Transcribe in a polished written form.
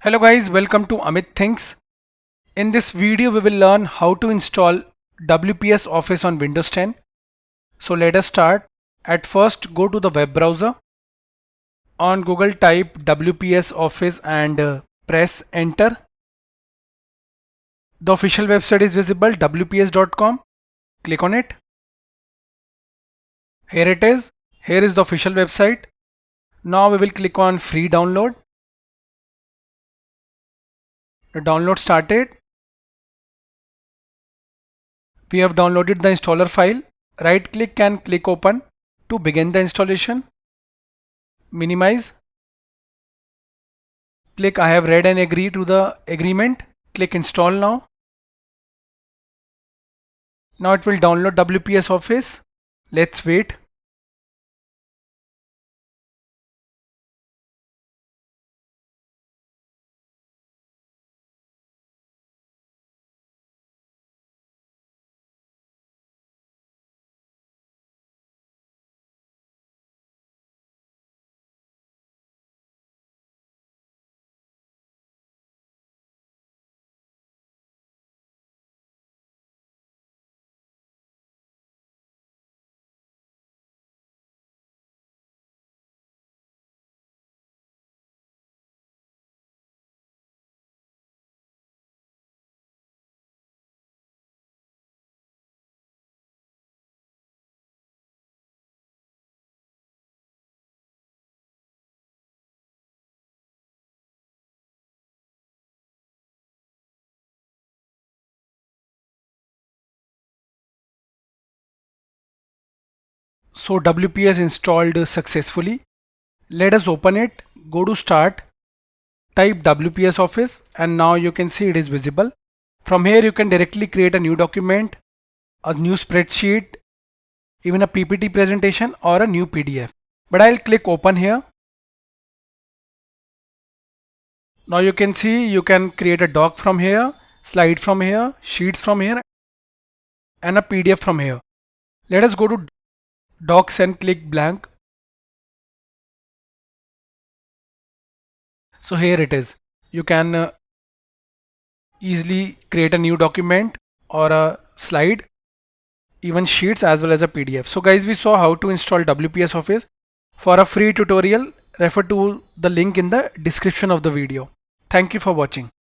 Hello guys, welcome to Amit Thinks. In this video we will learn how to install WPS Office on Windows 10. So let us start. At first go to the web browser. On Google type WPS Office and press enter. The official website is visible, wps.com. Click on it. Here it is. Here is the official website. Now we will click on free download. The download started. We have downloaded the installer file. Right click and click open to begin the installation. Minimize. Click I have read and agree to the agreement. Click install now. Now it will download WPS Office. Let's wait. So WPS installed successfully. Let us open it. Go to start. Type WPS Office and now you can see it is visible. From here you can directly create a new document, a new spreadsheet, even a PPT presentation or a new PDF. But I'll click open here. Now you can see you can create a doc from here, slide from here, sheets from here and a PDF from here. Let us go to docs and click blank. So here it is. You can easily create a new document or a slide, even sheets as well as a PDF. So guys, we saw how to install WPS Office. For a free tutorial, refer to the link in the description of the video. Thank you for watching.